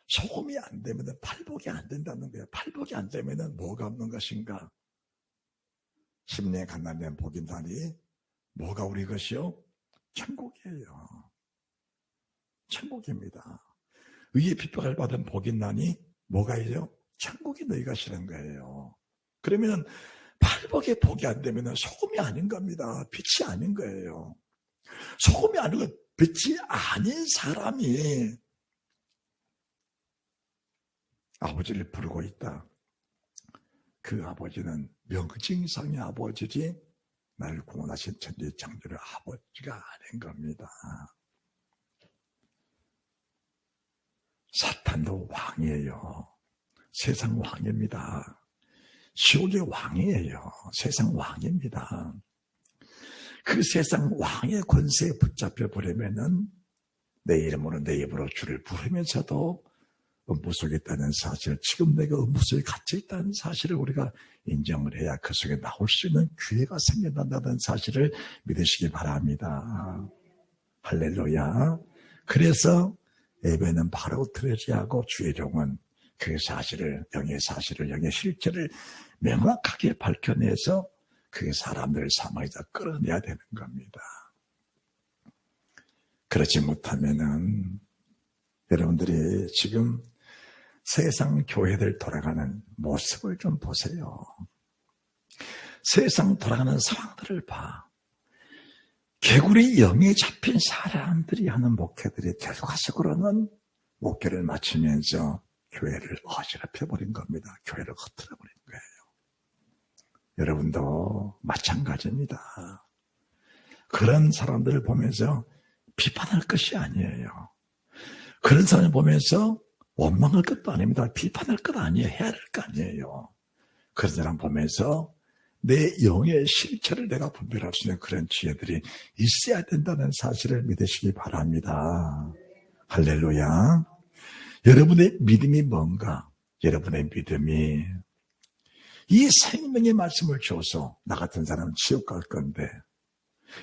소금이 안 되면 팔복이 안 된다는 거예요. 팔복이 안 되면 뭐가 없는 것인가? 심령에 간단한 복인다니 뭐가 우리 것이요? 천국이에요. 천국입니다. 의의 핍박을 받은 복인나니 뭐가 이죠? 천국이 너희 것이라는 거예요. 그러면 팔복에 복이 안 되면 소금이 아닌 겁니다. 빛이 아닌 거예요. 소금이 아니고 빛이 아닌 사람이 아버지를 부르고 있다. 그 아버지는 명징상의 아버지지 나를 구원하신 천지 창조의 아버지가 아닌 겁니다. 사탄도 왕이에요. 세상 왕입니다. 지옥의 왕이에요. 세상 왕입니다. 그 세상 왕의 권세에 붙잡혀 버리면은 내 이름으로 내 입으로 주를 부르면서도 음부 속에 있다는 사실, 지금 내가 음부 속에 갇혀 있다는 사실을 우리가 인정을 해야 그 속에 나올 수 있는 기회가 생겨난다는 사실을 믿으시기 바랍니다. 할렐루야. 그래서 예배는 바로 드려야 하고 주의 종은 그 사실을, 영의 사실을, 영의 실체를 명확하게 밝혀내서 그 사람들을 사망에서 끌어내야 되는 겁니다. 그렇지 못하면은 여러분들이 지금 세상 교회들 돌아가는 모습을 좀 보세요. 세상 돌아가는 상황들을 봐. 개구리 영에 잡힌 사람들이 하는 목회들이 결과적으로는 목회를 마치면서 교회를 어지럽혀버린 겁니다. 교회를 흐트러버린 거예요. 여러분도 마찬가지입니다. 그런 사람들을 보면서 비판할 것이 아니에요. 그런 사람을 보면서 원망할 것도 아닙니다. 비판할 것 아니에요. 해야 될 거 아니에요. 그런 사람 보면서 내 영의 실체를 내가 분별할 수 있는 그런 지혜들이 있어야 된다는 사실을 믿으시기 바랍니다. 할렐루야. 여러분의 믿음이 뭔가? 여러분의 믿음이 이 생명의 말씀을 줘서 나 같은 사람은 지옥 갈 건데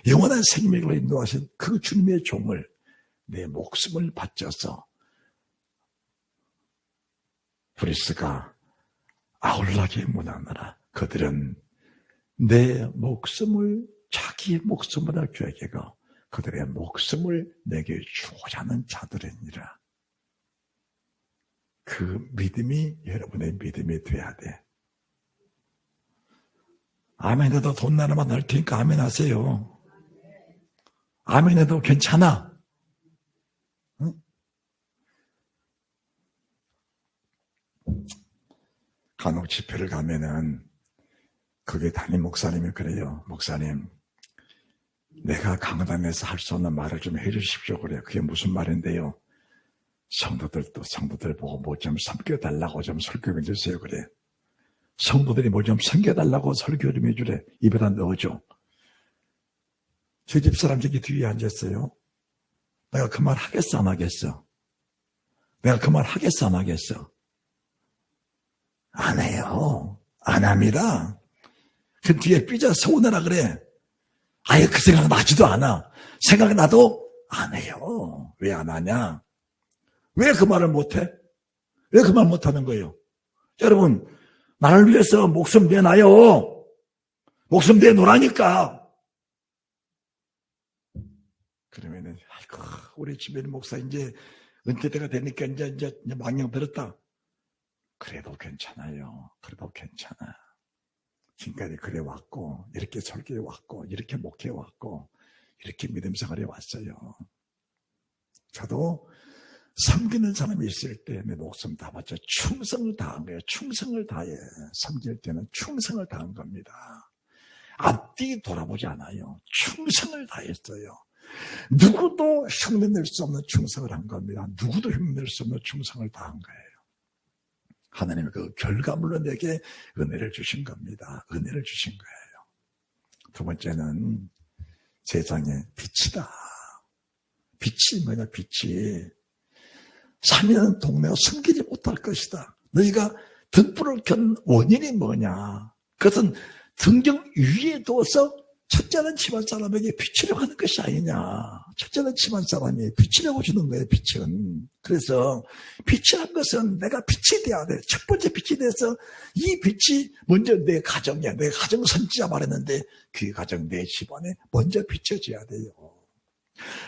영원한 생명으로 인도하신 그 주님의 종을 내 목숨을 바쳐서 브리스가 아울락에 문하느라 그들은 내 목숨을 자기의 목숨보다 귀하게 여겨 그들의 목숨을 내게 주고자 하는 자들이니라. 그 믿음이 여러분의 믿음이 돼야 돼. 아멘해도 돈 나라만 날 테니까 아멘 하세요. 아멘해도 괜찮아. 응? 간혹 집회를 가면은 그게 담임 목사님이 그래요. 목사님, 내가 강단에서 할 수 없는 말을 좀 해주십시오. 그래요. 그게 무슨 말인데요? 성도들 보고 뭐 좀 섬겨달라고 좀 설교해 주세요. 그래. 성도들이 뭘 좀 섬겨달라고 설교 좀 해주래. 입에다 넣어줘. 제 집사람 저기 뒤에 앉았어요. 내가 그 말 하겠어 안 하겠어? 내가 그 말 하겠어 안 하겠어? 안 해요. 안 합니다. 그 뒤에 삐져 서운해라 그래. 아예 그 생각 나지도 않아. 생각나도 안 해요. 왜 안 하냐? 왜 그 말을 못해? 왜 그 말 못하는 거예요? 여러분, 나를 위해서 목숨 내놔요. 목숨 내놓으라니까. 그러면은, 아이고, 우리 주변 목사 이제 은퇴 때가 되니까 이제 망령 들었다. 그래도 괜찮아요. 그래도 괜찮아. 지금까지 그래 왔고, 이렇게 설교해 왔고, 이렇게 목회해 왔고, 이렇게 믿음 생활해 왔어요. 저도 섬기는 사람이 있을 때 내 목숨 다 바쳐 충성을 다한 거예요. 충성을 다해. 섬길 때는 충성을 다한 겁니다. 앞뒤 돌아보지 않아요. 충성을 다했어요. 누구도 흉내낼 수 없는 충성을 한 겁니다. 누구도 흉내낼 수 없는 충성을 다한 거예요. 하나님은 그 결과물로 내게 은혜를 주신 겁니다. 은혜를 주신 거예요. 두 번째는 세상의 빛이다. 빛이 뭐냐, 빛이. 사면 동네가 숨기지 못할 것이다. 너희가 등불을 켠 원인이 뭐냐. 그것은 등경 위에 두어서 첫째는 집안 사람에게 비치려고 하는 것이 아니냐. 첫째는 집안 사람이 비치려고 주는 거예요, 빛은. 그래서 빛이란 것은 내가 빛이 돼야 돼. 첫 번째 빛이 돼서 이 빛이 먼저 내 가정이야. 내 가정 선지자 말했는데 그 가정 내 집안에 먼저 비춰져야 돼요.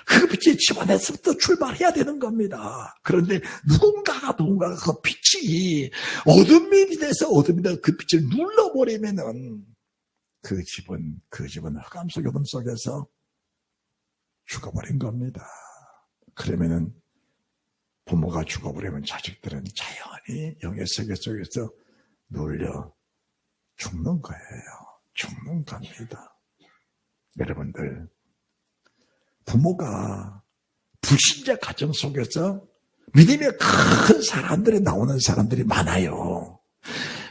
그 빛이 집안에서부터 출발해야 되는 겁니다. 그런데 누군가가 그 빛이 어둠이 돼서 그 빛을 눌러버리면은 그 집은 흑암 속 어둠 속에서 죽어버린 겁니다. 그러면은 부모가 죽어버리면 자식들은 자연히 영의 세계 속에서 눌려 죽는 거예요. 죽는 겁니다. 여러분들, 부모가 불신자 가정 속에서 믿음의 큰 사람들이 나오는 사람들이 많아요.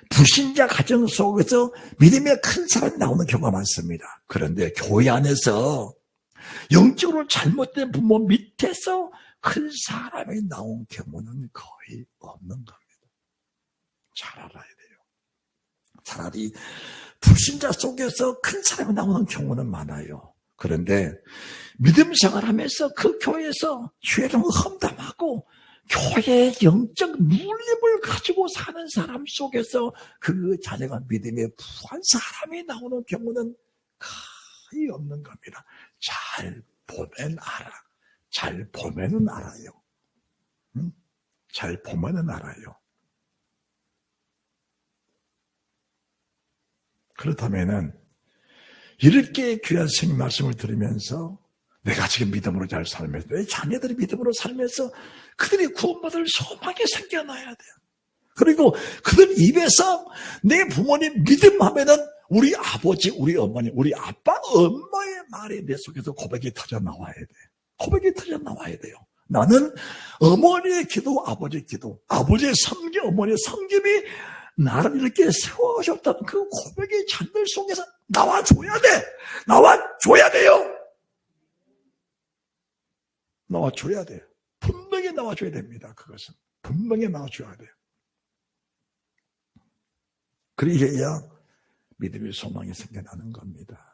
불신자 가정 속에서 믿음의 큰 사람이 나오는 경우가 많습니다. 그런데 교회 안에서 영적으로 잘못된 부모 밑에서 큰 사람이 나온 경우는 거의 없는 겁니다. 잘 알아야 돼요. 차라리 불신자 속에서 큰 사람이 나오는 경우는 많아요. 그런데 믿음 생활하면서 그 교회에서 죄를 험담하고 교회의 영적 눌림을 가지고 사는 사람 속에서 그 자녀가 믿음에 부한 사람이 나오는 경우는 거의 없는 겁니다. 잘 보면 알아. 잘 보면은 알아요. 잘 보면은 알아요. 그렇다면은 이렇게 귀한 스님 말씀을 들으면서 내가 지금 믿음으로 잘 살면서 내 자녀들이 믿음으로 살면서 그들이 구원받을 소망이 생겨나야 돼요. 그리고 그들 입에서 내 부모님 믿음하면은 우리 아버지, 우리 어머니, 우리 아빠, 엄마의 말이 내 속에서 고백이 터져 나와야 돼. 고백이 터져 나와야 돼요. 나는 어머니의 기도, 아버지의 기도, 아버지의 섬김, 어머니의 섬김이 나를 이렇게 세워줬다는 그 고백의 잔들 속에서 나와줘야 돼. 나와줘야 돼요. 나와줘야 돼요. 분명히 나와줘야 됩니다. 그것은 분명히 나와줘야 돼요. 그래야 믿음의 소망이 생겨나는 겁니다.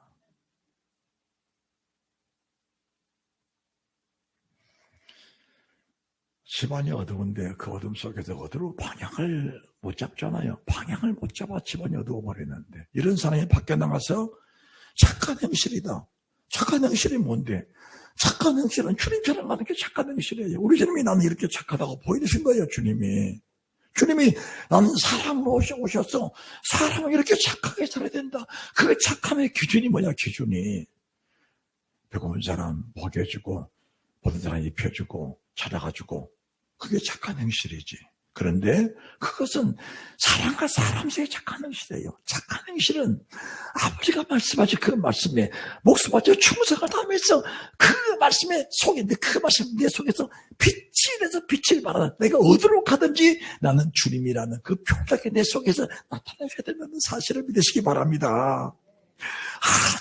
집안이 어두운데 그 어둠 속에서 어디로 방향을 못 잡잖아요. 방향을 못 잡아 집안이 어두워버리는데 이런 사람이 밖에 나가서 착한 행실이다. 착한 행실이 뭔데? 착한 행실은 주님처럼 하는 게 착한 행실이에요. 우리 주님이 나는 이렇게 착하다고 보여주신 거예요. 주님이 나는 사람으로 오셔서 사람은 이렇게 착하게 살아야 된다. 그 착함의 기준이 뭐냐? 기준이 배고픈 사람 먹여주고 모든 사람 입혀주고 찾아가지고 그게 착한 행실이지. 그런데 그것은 사람과 사람 사이에 착하는 것이래요. 착하는 것은 아버지가 말씀하신 그 말씀에 목숨 바쳐 충성을 다하면서 그 말씀에 속인데 그 말씀 내 속에서 빛이 돼서 빛을 발하다. 내가 어디로 가든지 나는 주님이라는 그 표적이 내 속에서 나타나셔야 된다는 사실을 믿으시기 바랍니다.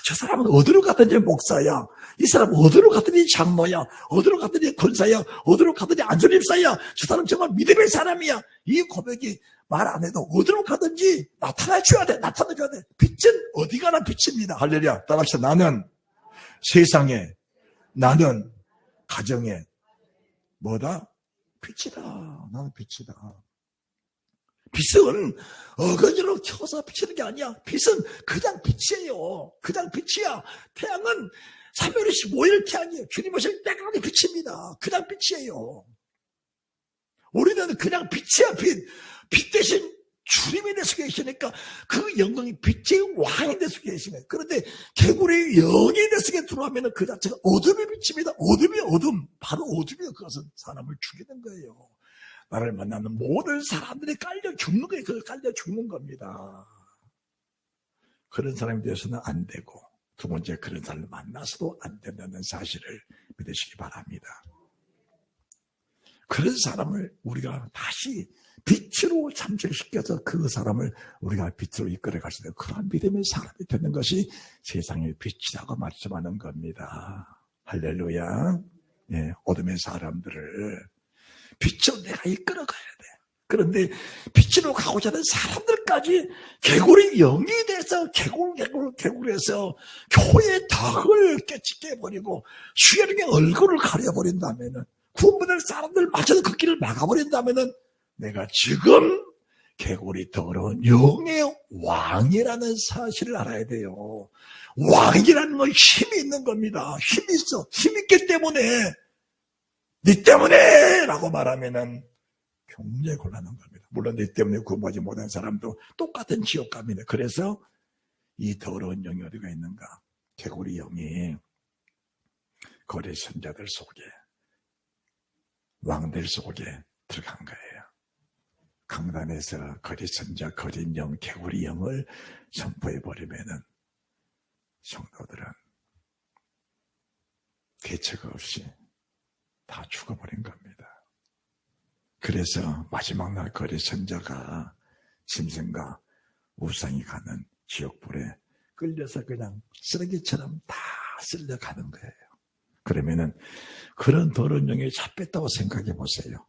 저 사람은 어디로 가든지 목사야. 이 사람은 어디로 가든지 장로야. 어디로 가든지 권사야. 어디로 가든지 안전입사야. 저 사람 정말 믿음의 사람이야. 이 고백이 말 안 해도 어디로 가든지 나타나줘야 돼. 나타나줘야 돼. 빛은 어디 가나 빛입니다. 할렐루야. 따라합시다. 나는 세상에, 나는 가정에 뭐다? 빛이다. 나는 빛이다. 빛은 어거지로 켜서 비치는 게 아니야. 빛은 그냥 빛이에요. 그냥 빛이야. 태양은 365일 태양이에요. 주님 오실 때까지 빛입니다. 그냥 빛이에요. 우리는 그냥 빛이야. 빛 대신 주님이 내 속에 계시니까 그 영광이 빛의 왕이 내 속에 계시네. 그런데 개구리의 영이 내 속에 들어오면 그 자체가 어둠의 빛입니다. 어둠이 어둠. 바로 어둠이요. 그것은 사람을 죽이는 거예요. 나를 만나는 모든 사람들이 깔려 죽는 거예요. 그걸 깔려 죽는 겁니다. 그런 사람이 되어서는 안 되고, 두 번째 그런 사람을 만나서도 안 된다는 사실을 믿으시기 바랍니다. 그런 사람을 우리가 다시 빛으로 참전시켜서 그 사람을 우리가 빛으로 이끌어갈 수 있는 그런 믿음의 사람이 되는 것이 세상의 빛이라고 말씀하는 겁니다. 할렐루야. 네, 어둠의 사람들을 빛으로 내가 이끌어가야 돼. 그런데 빛으로 가고자 하는 사람들까지 개구리 영이 돼서 개구리에서 교회의 덕을 깨버리고 수혈의 얼굴을 가려버린다면은 구원받을 사람들마저도 그 길을 막아버린다면은 내가 지금 개구리 더러운 영의 왕이라는 사실을 알아야 돼요. 왕이라는 건 힘이 있는 겁니다. 힘이 있어. 힘이 있기 때문에 네 때문에 라고 말하면은 굉장히 곤란한 겁니다. 물론 네 때문에 구원받지 못한 사람도 똑같은 지옥 갑니다. 그래서 이 더러운 영이 어디가 있는가? 개구리 영이 거리 선자들 속에, 왕들 속에 들어간 거예요. 강단에서 거리 선자, 거린 영, 개구리 영을 선포해버리면은 성도들은 대책 없이 다 죽어버린 겁니다. 그래서 마지막 날 거리 선자가 짐승과 우상이 가는 지옥불에 끌려서 그냥 쓰레기처럼 다 쓸려가는 거예요. 그러면은 그런 더러운 영에 잡혔다고 생각해 보세요.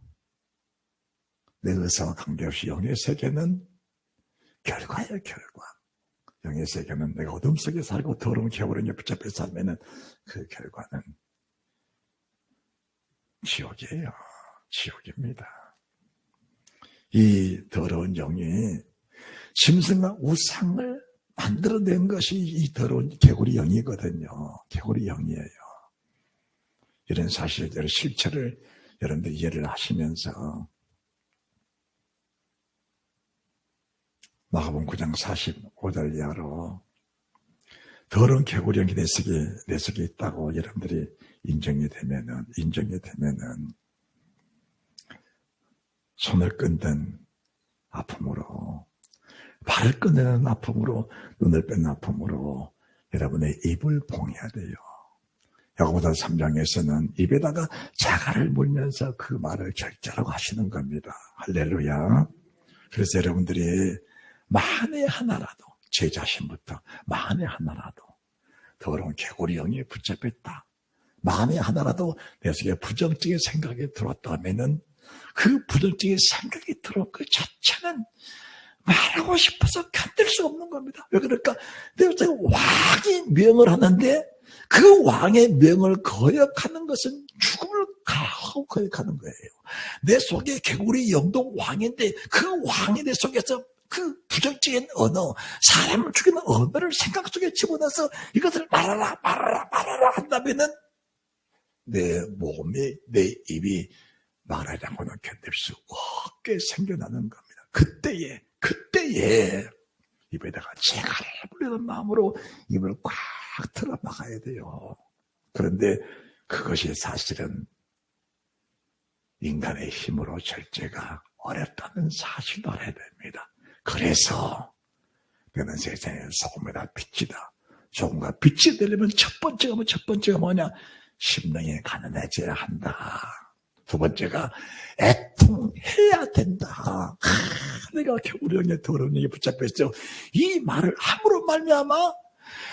내 의사와 관계없이 영의 세계는 결과예요, 결과. 영의 세계는 내가 어둠 속에 살고 더러운 개구리에 붙잡혀 살면은 그 결과는 지옥이에요. 지옥입니다. 이 더러운 영이 짐승과 우상을 만들어낸 것이 이 더러운 개구리 영이거든요. 개구리 영이에요. 이런 사실들, 실체를 여러분들 이해를 하시면서 마가복음 9장 45절 이하로 더러운 개구리 영이 내 속에 있다고 여러분들이 인정이 되면은 손을 끊는 아픔으로, 발을 끊는 아픔으로, 눈을 뺀 아픔으로 여러분의 입을 봉해야 돼요. 야고보서 3장에서는 입에다가 자갈을 물면서 그 말을 절제라고 하시는 겁니다. 할렐루야. 그래서 여러분들이 만에 하나라도, 제 자신부터 만에 하나라도 더러운 개구리 영에 붙잡혔다, 만에 하나라도 내 속에 부정적인 생각이 들어왔다면은 그 부정적인 생각이 들어온 그 자체는 말하고 싶어서 견딜 수 없는 겁니다. 왜 그럴까? 내가 왕이 명을 하는데 그 왕의 명을 거역하는 것은 죽음을 가하고 거역하는 거예요. 내 속에 개구리 영도 왕인데 그 왕이 내 속에서 그 부정적인 언어, 사람을 죽이는 언어를 생각 속에 집어넣어서 이것을 말하라 한다면은 내 몸이, 내 입이 말하지 않고는 견딜 수 없게 생겨나는 겁니다. 그때에 입에다가 재갈을 부리는 마음으로 입을 꽉 틀어 막아야 돼요. 그런데 그것이 사실은 인간의 힘으로 절제가 어렵다는 사실도 알아야 됩니다. 그래서 너는 세상에 소금이다 빛이다. 소금과 빛이 되려면 첫 번째가 뭐냐? 심령이 가난해져야 한다. 두 번째가 애통해야 된다. 내가 우리 형의 더러운 얘기 붙잡혔죠. 이 말을 함으로 말미암아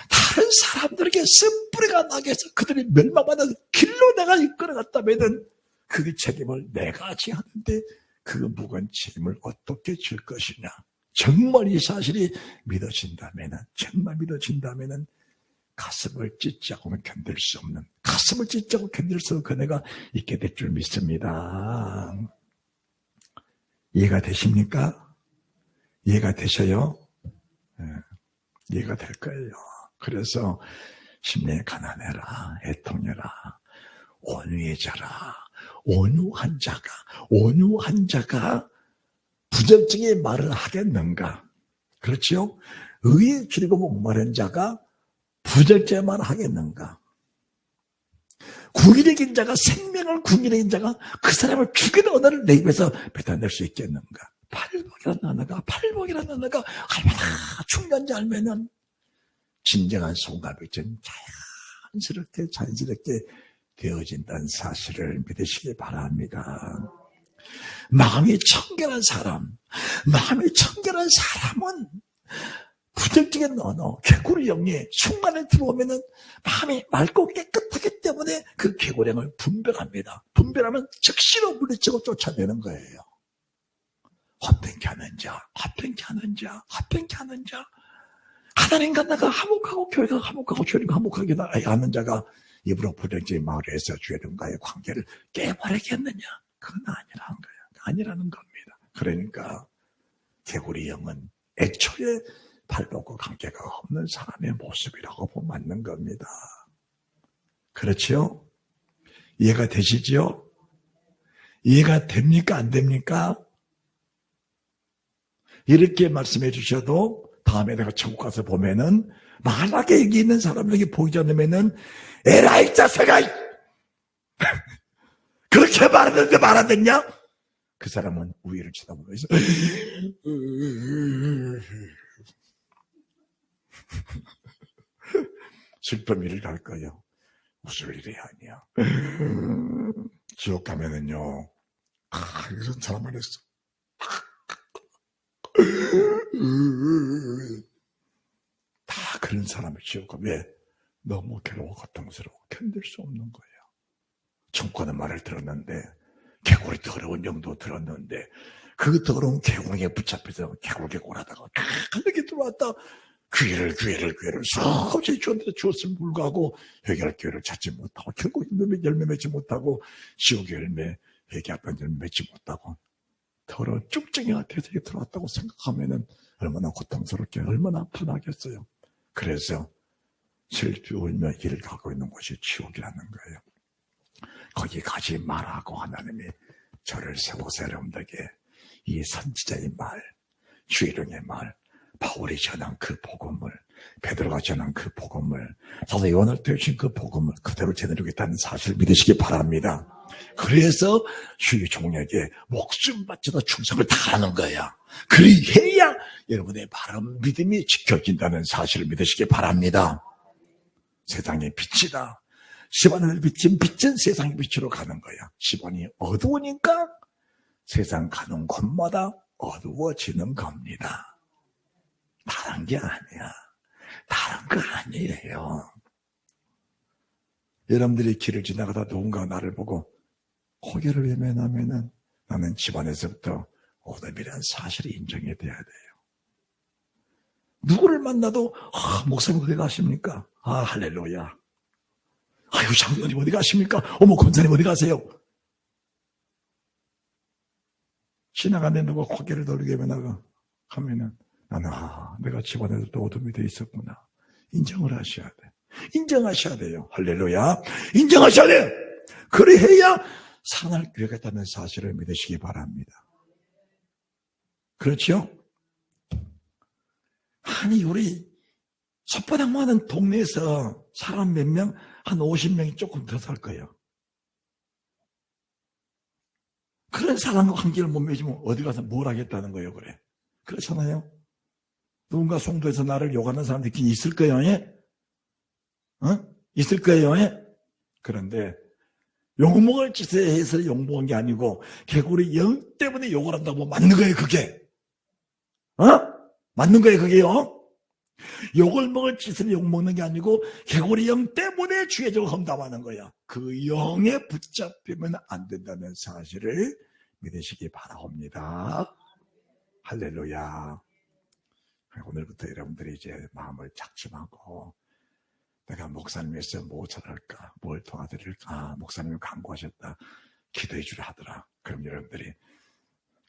다른 사람들에게 쓴뿌리가 나게 해서 그들이 멸망받는 길로 내가 이끌어갔다면은 그 책임을 내가 져야 하는데 그 무거운 책임을 어떻게 질 것이냐. 정말 이 사실이 정말 믿어진다면은 가슴을 찢지 않고는 견딜 수 없는, 가슴을 찢지 않고 견딜 수 없는 그네가 있게 될 줄 믿습니다. 이해가 되십니까? 이해가 되셔요? 네, 이해가 될 거예요. 그래서 심령에 가난해라, 애통해라, 온유해져라. 온유한 자가 부정적인 말을 하겠는가? 그렇죠? 의에 줄이고 목마른 자가 부정적인 말을 하겠는가? 궁일에긴 자가 생명을 궁일에긴 자가 그 사람을 죽이는 언어를 내 입에서 뱉어낼 수 있겠는가? 팔복이라는 언어가 얼마나 중요한지 알면은 진정한 송가백전 자연스럽게 되어진다는 사실을 믿으시기 바랍니다. 마음이 청결한 사람은 부정적인 언어, 개구리 영이 순간에 들어오면은 마음이 맑고 깨끗하기 때문에 그 개구리형을 분별합니다. 분별하면 즉시로 물리치고 쫓아내는 거예요. 헛되게 하는 자. 하나님과 나가 화목하고 교회가 화목하고 주님과 화목하게 하는 자가 입으로 부정적인 말을 해서 주님과의 관계를 깨버리겠느냐? 그건 아니라는 겁니다. 그러니까 개구리 영은 애초에 팔복과 관계가 없는 사람의 모습이라고 보면 맞는 겁니다. 그렇죠? 이해가 되시죠? 이해가 됩니까? 안 됩니까? 이렇게 말씀해 주셔도 다음에 내가 천국 가서 보면은 만약에 여기 있는 사람에게 보이지 않으면은 에라이 자식아 그렇게 말하는데 말 안 듣냐? 그 사람은 우위를 쳐다보면서 슬픔 일을 갈 거예요. 웃을 일이 아니야. 지옥 가면은요. 이런 사람만 했어. 다 그런 사람을 지옥 가. 왜? 너무 괴로워 고통스러워 견딜 수 없는 거예요. 청구하는 말을 들었는데 개구리 더러운 영도 들었는데 그 더러운 개구리에 붙잡혀서 개굴개굴하다가 이렇게 들어왔다. 귀를 수없이 주었음을 불구하고 회개할 기회를 찾지 못하고 결국 열매 맺지 못하고 지옥의 열매 회개했던 열매 맺지 못하고 더러운 쭉쟁이가 대세에 들어왔다고 생각하면은 얼마나 고통스럽게 얼마나 아프나겠어요. 그래서 슬피 울며 길을 가고 있는 곳이 지옥이라는 거예요. 거기 가지 말라고 하나님이 저를 세우세요. 여러분들에게 이 선지자의 말, 주일용의 말, 바울이 전한 그 복음을, 베드로가 전한 그 복음을, 사도 요한을 되신 그 복음을 그대로 전해주고 있다는 사실을 믿으시기 바랍니다. 그래서 주의 종에게 목숨 바쳐서 충성을 다하는 거야. 그리해야 여러분의 바른 믿음이 지켜진다는 사실을 믿으시기 바랍니다. 세상의 빛이다. 시간을 비친 빛은 세상의 빛으로 가는 거야. 시간이 어두우니까 세상 가는 곳마다 어두워지는 겁니다. 다른 게 아니야. 다른 거 아니에요. 여러분들이 길을 지나가다 누군가 나를 보고 고개를 외면하면은 나는 집안에서부터 어둠이라는 사실이 인정이 돼야 돼요. 누구를 만나도 목사님 어디 가십니까? 할렐루야. 아유 장로님 어디 가십니까? 어머 권사님 어디 가세요? 지나가는 누가 고개를 돌리게 하면은 나는 내가 집안에서도 어둠이 돼 있었구나. 인정을 하셔야 돼. 인정하셔야 돼요. 할렐루야. 인정하셔야 돼. 그래야 살아날 기회가 있다는 사실을 믿으시기 바랍니다. 그렇죠? 아니 우리 손바닥 많은 동네에서 사람 몇 명? 한 50명이 조금 더 살 거예요. 그런 사랑과 관계를 못 맺으면 어디 가서 뭘 하겠다는 거예요, 그래. 그렇잖아요. 누군가 송도에서 나를 욕하는 사람들이 있을 거예요, 예? 있을 거예요, 예? 그런데 욕먹을 짓에 해서 욕먹은 게 아니고 개구리 영 때문에 욕을 한다고 맞는 거예요, 그게. 맞는 거예요, 그게요. 욕을 먹을 짓을 욕먹는 게 아니고 개구리 영 때문에 주의 적을 험담하는 거야. 그 영에 붙잡히면 안 된다는 사실을 믿으시기 바랍니다. 할렐루야. 오늘부터 여러분들이 이제 마음을 작심하고 내가 목사님에서 뭐 잘할까, 뭘 도와드릴까, 목사님이 간구하셨다, 기도해 주라 하더라. 그럼 여러분들이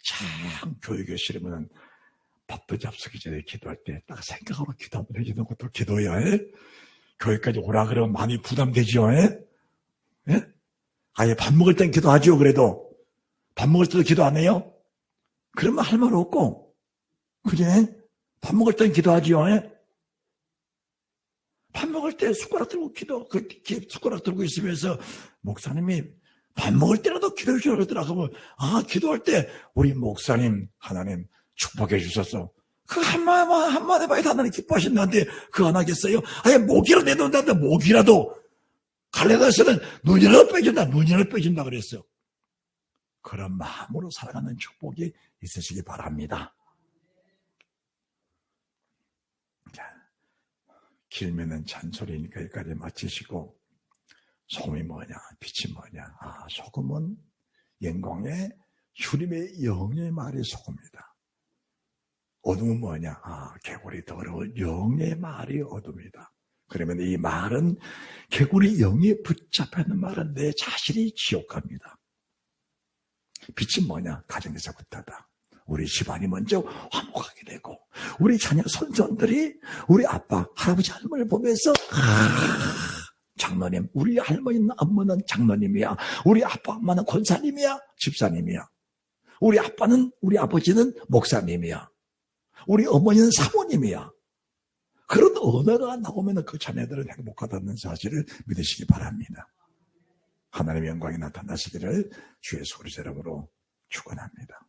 참 교육에 싫으면 밥도 잡수기 전에 기도할 때 딱 생각하고 기도 한번 해주는 것도 기도야. 교회까지 오라 그러면 많이 부담되죠. 예? 아예 밥 먹을 땐 기도하죠. 그래도 밥 먹을 때도 기도 안 해요? 그러면 할 말 없고, 그지? 밥 먹을 땐 기도하죠. 밥 먹을 때 숟가락 들고 숟가락 들고 있으면서 목사님이 밥 먹을 때라도 기도해 주라 그러더라고. 기도할 때 우리 목사님 하나님 축복해 주셔서 그 한마디 봐야 하나님 기뻐하신다는데 그거 안 하겠어요? 아예 목이라도 내놓는다는데 목이라도 갈레가서는 눈이라도 빼준다 그랬어. 그런 마음으로 살아가는 축복이 있으시기 바랍니다. 자, 길면은 잔소리니까 여기까지 마치시고, 소금이 뭐냐, 빛이 뭐냐. 소금은 영광의 주님의 영의 말이 소금이다. 어둠은 뭐냐, 개구리 더러운 영의 말이 어둠이다. 그러면 이 말은 개구리 영에 붙잡혀 있는 말은 내 자신이 지옥합니다. 빛은 뭐냐, 가정에서부터다. 우리 집안이 먼저 화목하게 되고 우리 자녀 손손들이 우리 아빠, 할아버지, 할머니를 보면서 장로님, 우리 할머니는 엄마는 장로님이야. 우리 아빠, 엄마는 권사님이야. 집사님이야. 우리 아빠는, 우리 아버지는 목사님이야. 우리 어머니는 사모님이야. 그런 언어가 나오면 그 자녀들은 행복하다는 사실을 믿으시기 바랍니다. 하나님의 영광이 나타나시기를 주의 소리 이름으로 축원합니다.